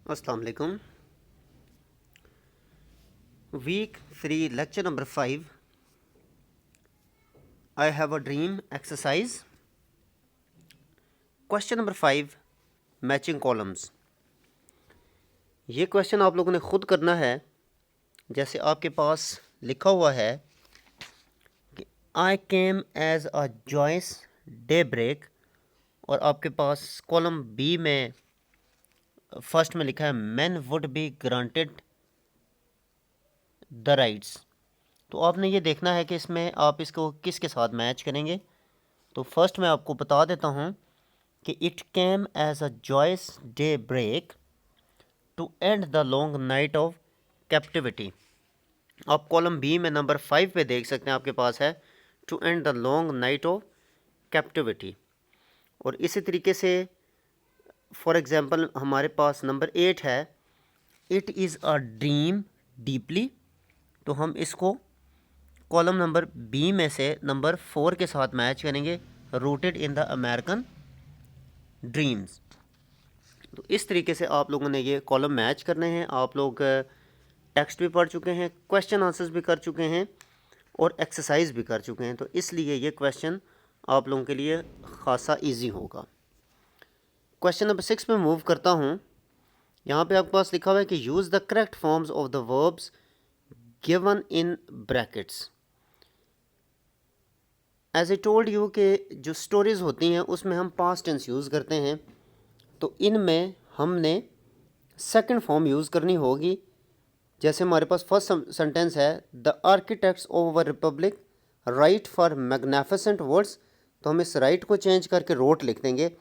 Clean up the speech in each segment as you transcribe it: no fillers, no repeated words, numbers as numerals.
अस्सलाम वालेकुम। Week 3 lecture number 5 I have a dream exercise. Question number 5 matching columns. ये question आप लोगों ने खुद करना है। जैसे आपके पास लिखा हुआ है कि I came as a joyous daybreak, और आपके पास कॉलम बी में फर्स्ट में लिखा है man would be granted the rights. तो आपने ये देखना है कि इसमें आप इसको किसके साथ मैच करेंगे। तो फर्स्ट मैं आपको बता देता हूँ कि it came as a joyous daybreak to end the long night of captivity. आप कॉलम बी में नंबर 5 पे देख सकते हैं, आपके पास है to end the long night of captivity. और इसी तरीके से फॉर एग्जांपल हमारे पास नंबर 8 है it is a dream deeply. तो हम इसको कॉलम नंबर बी में से नंबर 4 के साथ मैच करेंगे, rooted in the American dreams. तो इस तरीके से आप लोगों ने ये कॉलम मैच करने हैं। आप लोग टेक्स्ट भी पढ़ चुके हैं, क्वेश्चन आंसर्स भी कर चुके हैं और एक्सरसाइज भी कर चुके हैं, तो इसलिए ये क्वेश्चन आप लोगों के लिए ख़ासा इजी होगा। क्वेश्चन नंबर 6 में मूव करता हूँ। यहाँ पे आपके पास लिखा हुआ है कि use the correct forms of the verbs given in brackets. As I told you कि जो स्टोरीज़ होती हैं उसमें हम पास्ट टेंस यूज़ करते हैं, तो इनमें हमने सेकंड फॉर्म यूज़ करनी होगी। जैसे हमारे पास फर्स्ट सेंटेंस है the architects of a republic right for magnificent words, तो हम इस राइट को चेंज करके रोट लिख देंगे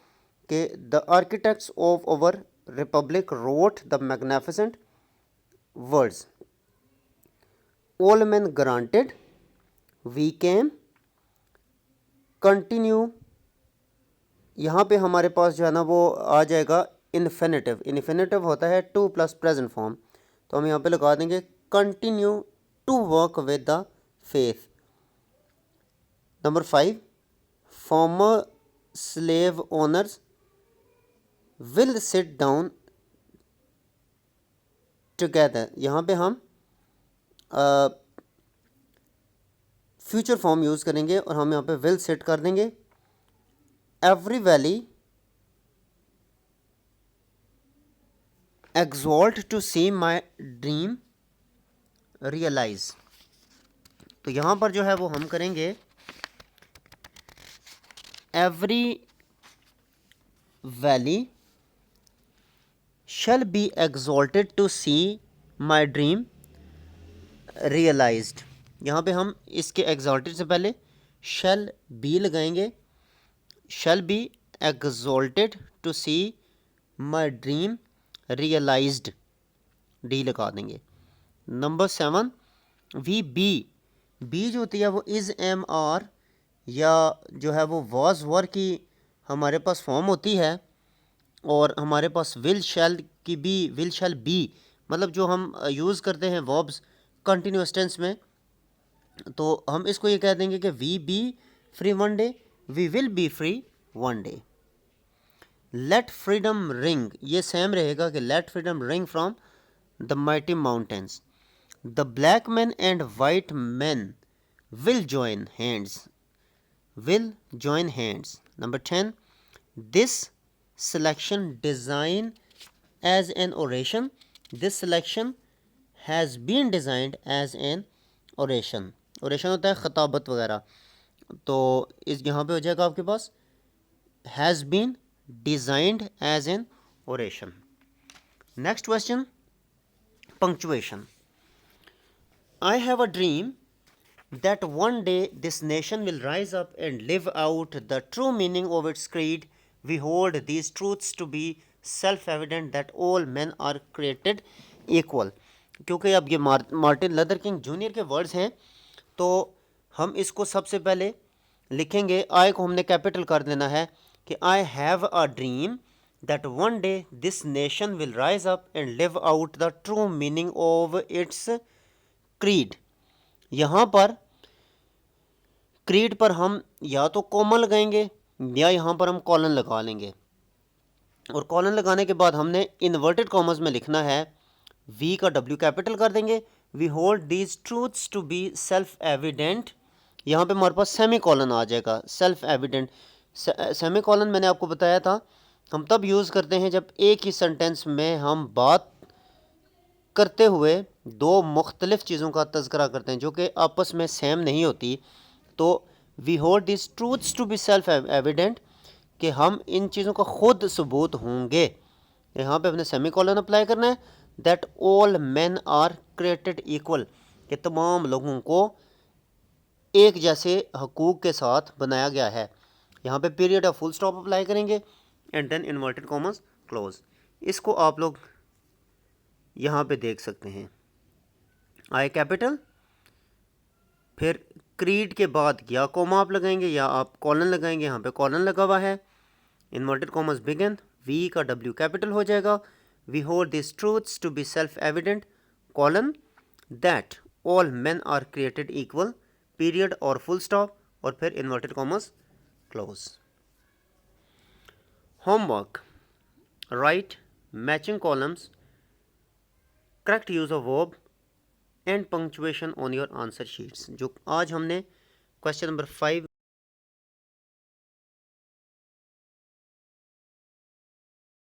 कि the architects of our republic wrote the magnificent words. All man granted, we came, continue. यहाँ पे हमारे पास जो है ना वो आ जाएगा इन्फिनेटिव। इन्फिनेटिव होता है टू प्लस प्रेजेंट फॉर्म, तो हम यहाँ पे लगा देंगे continue to work with the faith. Number 5 former slave owners will sit down together. यहाँ पे हम फ्यूचर फॉर्म यूज़ करेंगे और हम यहाँ पे विल सिट कर देंगे। Every valley exalt to see my dream realize. तो यहाँ पर जो है वो हम करेंगे every valley shall be exalted to see my dream realized. यहाँ पे हम इसके एक्सॉल्टेड से पहले शैल बी लगाएंगे, shall be exalted to see my dream realized, D लगा देंगे। नंबर 7 वी बी जो होती है वो इज़ एम आर या जो है वो वॉज वर की हमारे पास फॉर्म होती है, और हमारे पास विल शैल की बी, विल शैल बी मतलब जो हम यूज़ करते हैं वर्ब्स कंटिन्यूअस टेंस में, तो हम इसको ये कह देंगे कि we be free one day, we will be free one day. Let freedom ring, ये सेम रहेगा कि let freedom ring from the mighty mountains. The black man and white man will join hands, will join hands. Number 10 this selection design as an oration, this selection has been designed as an oration. oration होता है खताबत वगैरह, तो इस यहाँ पे हो जाएगा आपके पास has been designed as an oration. Next question, punctuation. I have a dream that one day this nation will rise up and live out the true meaning of its creed. We hold these truths to be self-evident that all men are created equal. क्योंकि अब ये Martin Luther king junior के words हैं, तो हम इसको सबसे पहले लिखेंगे, आई को हमने कैपिटल कर देना है कि आई have a dream that one day this nation will rise up and live out the true meaning of its creed. यहाँ पर क्रीड पर हम या तो कॉमा लगाएंगे या यहाँ पर हम कॉलन लगा लेंगे। और कॉलन लगाने के बाद हमने इन्वर्टेड कॉमर्स में लिखना है, वी का डब्ल्यू कैपिटल कर देंगे, we hold these truths to be self evident. यहाँ पे हमारे पास सेमी कॉलन आ जाएगा, सेल्फ एविडेंट। सेमी कॉलन मैंने आपको बताया था हम तब यूज़ करते हैं जब एक ही सेंटेंस में हम बात करते हुए दो मुख्तलिफ चीज़ों का तज़करा करते हैं जो कि आपस में सेम नहीं होती। तो we hold this truths to be self evident, कि हम इन चीज़ों का खुद सबूत होंगे। यहाँ पे अपने सेमी कॉलन अप्लाई करना है। That all man are created equal, कि तमाम लोगों को एक जैसे हकूक़ के साथ बनाया गया है। यहाँ पे period of full stop apply करेंगे and then inverted commas close. इसको आप लोग यहाँ पे देख सकते हैं, आई कैपिटल, फिर क्रीड के बाद या कोमा आप लगाएंगे या आप कॉलन लगाएंगे। यहाँ पे कॉलन लगा हुआ है, इन्वर्टेड कॉमर्स बिगिन, वी का डब्ल्यू कैपिटल हो जाएगा, we hold this truths to be self evident, colon, that all men are created equal, period और फुल स्टॉप, और फिर inverted commas close. Homework, write matching columns, correct use of verb and punctuation on your answer sheets. जो आज हमने question number 5